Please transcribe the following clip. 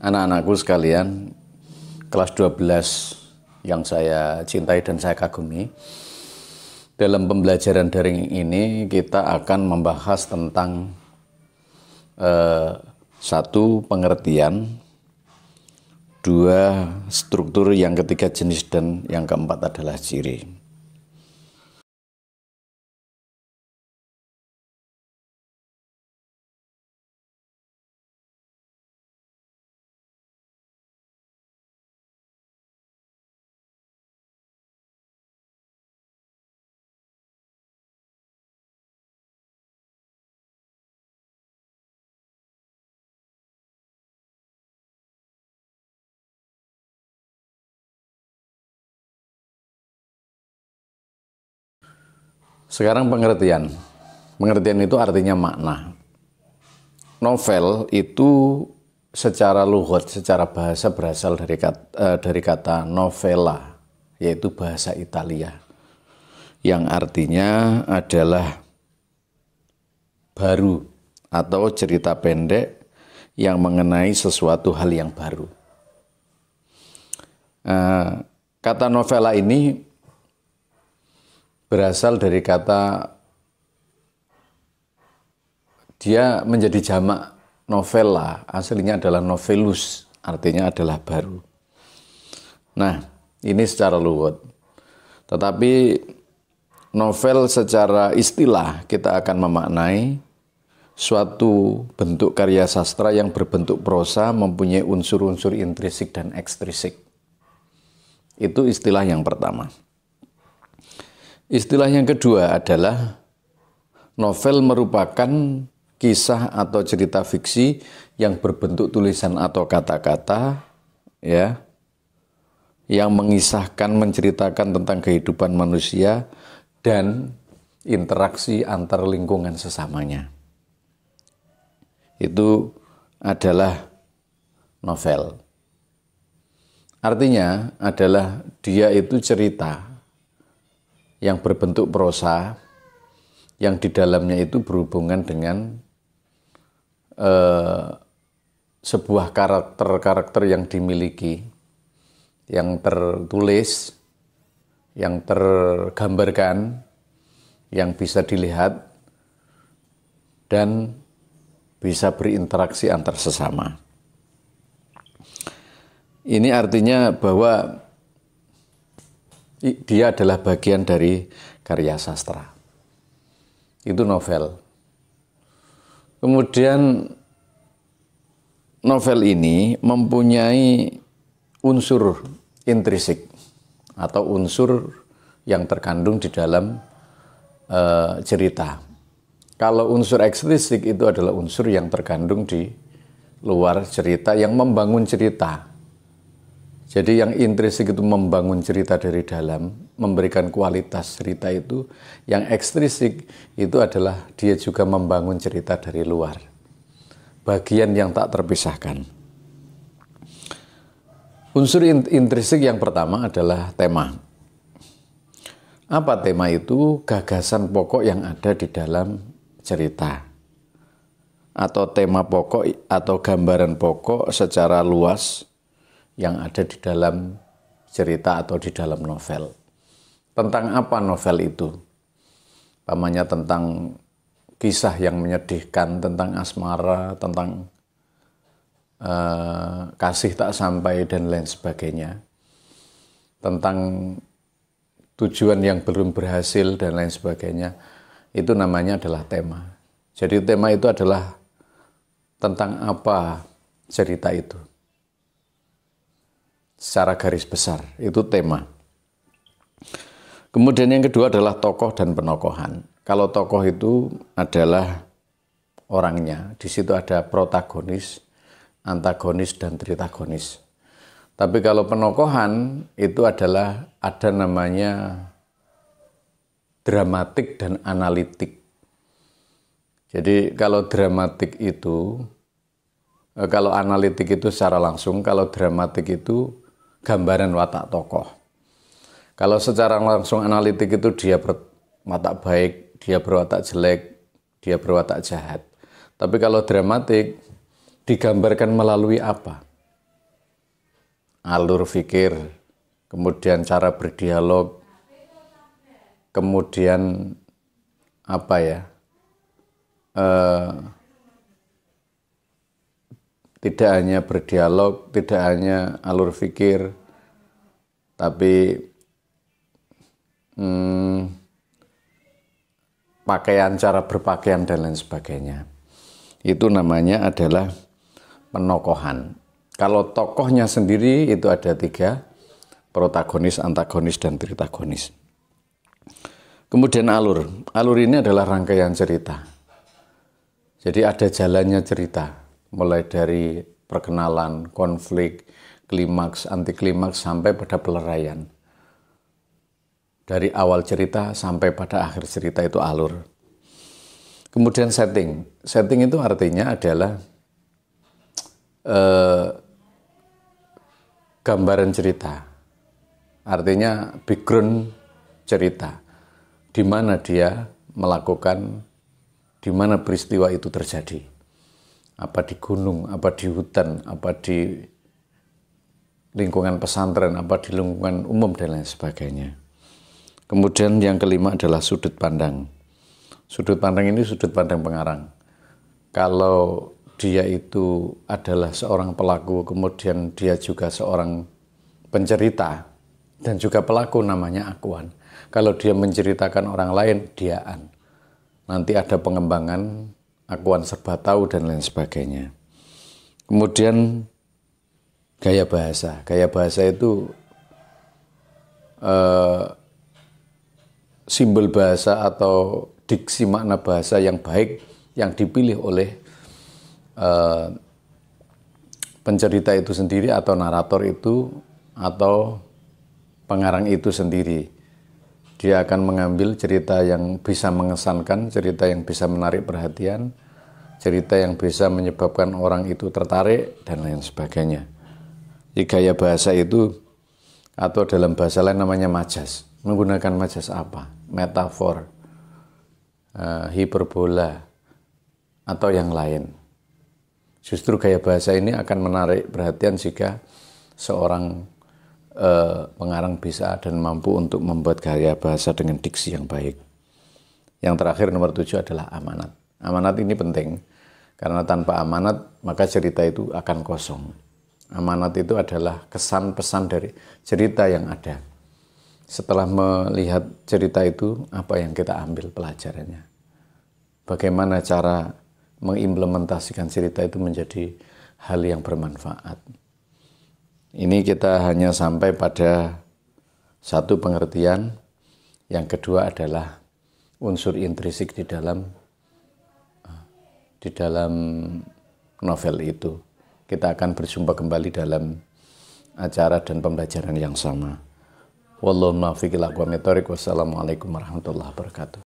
anak-anakku sekalian, kelas 12 yang saya cintai dan saya kagumi. Dalam pembelajaran daring ini kita akan membahas tentang satu, pengertian, dua, struktur, yang ketiga jenis, dan yang keempat adalah ciri. Sekarang pengertian. Pengertian itu artinya makna. Novel itu secara lughat, secara bahasa berasal dari kata novella, yaitu bahasa Italia, yang artinya adalah baru atau cerita pendek yang mengenai sesuatu hal yang baru. Kata novella ini berasal dari kata, dia menjadi jamak novella, aslinya adalah novellus, artinya adalah baru. Nah, ini secara lughat. Tetapi novel secara istilah kita akan memaknai suatu bentuk karya sastra yang berbentuk prosa, mempunyai unsur-unsur intrinsik dan ekstrinsik. Itu istilah yang pertama. Istilah yang kedua adalah novel merupakan kisah atau cerita fiksi yang berbentuk tulisan atau kata-kata, ya, yang mengisahkan, menceritakan tentang kehidupan manusia dan interaksi antar lingkungan sesamanya. Itu adalah novel. Artinya adalah dia itu cerita yang berbentuk prosa, yang di dalamnya itu berhubungan dengan sebuah karakter-karakter yang dimiliki, yang tertulis, yang tergambarkan, yang bisa dilihat, dan bisa berinteraksi antar sesama. Ini artinya bahwa dia adalah bagian dari karya sastra. Itu novel. Kemudian novel ini mempunyai unsur intrinsik atau unsur yang terkandung di dalam cerita. Kalau unsur ekstrinsik itu adalah unsur yang terkandung di luar cerita yang membangun cerita. Jadi yang intrinsik itu membangun cerita dari dalam, memberikan kualitas cerita itu. Yang ekstrinsik itu adalah dia juga membangun cerita dari luar. Bagian yang tak terpisahkan. Unsur intrinsik yang pertama adalah tema. Apa tema itu? Gagasan pokok yang ada di dalam cerita. Atau tema pokok atau gambaran pokok secara luas yang ada di dalam cerita atau di dalam novel. Tentang apa novel itu? Pamannya tentang kisah yang menyedihkan, tentang asmara, tentang kasih tak sampai dan lain sebagainya. Tentang tujuan yang belum berhasil dan lain sebagainya. Itu namanya adalah tema. Jadi tema itu adalah tentang apa cerita itu. Secara garis besar, itu tema. Kemudian yang kedua adalah tokoh dan penokohan. Kalau tokoh itu adalah orangnya, di situ ada protagonis, antagonis, dan tritagonis. Tapi kalau penokohan itu adalah ada namanya dramatik dan analitik. Jadi kalau dramatik itu, kalau analitik itu secara langsung, kalau dramatik itu gambaran watak tokoh. Kalau secara langsung analitik itu dia berwatak baik, dia berwatak jelek, dia berwatak jahat. Tapi kalau dramatik digambarkan melalui apa? alur fikir, kemudian cara berdialog, kemudian apa ya, tidak hanya berdialog, tidak hanya alur fikir, tapi pakaian, cara berpakaian dan lain sebagainya. Itu namanya adalah penokohan. Kalau tokohnya sendiri itu ada 3, protagonis, antagonis, dan tritagonis. Kemudian alur. Alur ini adalah rangkaian cerita. Jadi ada jalannya cerita, mulai dari perkenalan, konflik, klimaks, anti klimaks, sampai pada peleraian. Dari awal cerita sampai pada akhir cerita itu alur. Kemudian setting. Setting itu artinya adalah gambaran cerita. Artinya background cerita. Di mana dia melakukan, di mana peristiwa itu terjadi. Apa di gunung, apa di hutan, apa di lingkungan pesantren, apa di lingkungan umum, dan lain sebagainya. Kemudian yang kelima adalah sudut pandang. Sudut pandang ini sudut pandang pengarang. Kalau dia itu adalah seorang pelaku, kemudian dia juga seorang pencerita, dan juga pelaku, namanya akuan. Kalau dia menceritakan orang lain, diaan. Nanti ada pengembangan, akuan serba tahu, dan lain sebagainya. Kemudian gaya bahasa. Gaya bahasa itu simbol bahasa atau diksi makna bahasa yang baik yang dipilih oleh pencerita itu sendiri atau narator itu atau pengarang itu sendiri. Dia akan mengambil cerita yang bisa mengesankan, cerita yang bisa menarik perhatian, cerita yang bisa menyebabkan orang itu tertarik, dan lain sebagainya. Jadi gaya bahasa itu, atau dalam bahasa lain namanya majas. Menggunakan majas apa? Metafor, hiperbola, atau yang lain. Justru gaya bahasa ini akan menarik perhatian jika seorang pengarang bisa dan mampu untuk membuat gaya bahasa dengan diksi yang baik. Yang terakhir nomor 7 adalah amanat. Amanat ini penting karena tanpa amanat maka cerita itu akan kosong. Amanat itu adalah kesan pesan dari cerita yang ada. Setelah melihat cerita itu, apa yang kita ambil pelajarannya? Bagaimana cara mengimplementasikan cerita itu menjadi hal yang bermanfaat? Ini kita hanya sampai pada satu pengertian. Yang kedua adalah unsur intrinsik di dalam novel itu. Kita akan berjumpa kembali dalam acara dan pembelajaran yang sama. Wallahu muwaffiq ila aqwamit thoriq. Wassalamualaikum warahmatullahi wabarakatuh.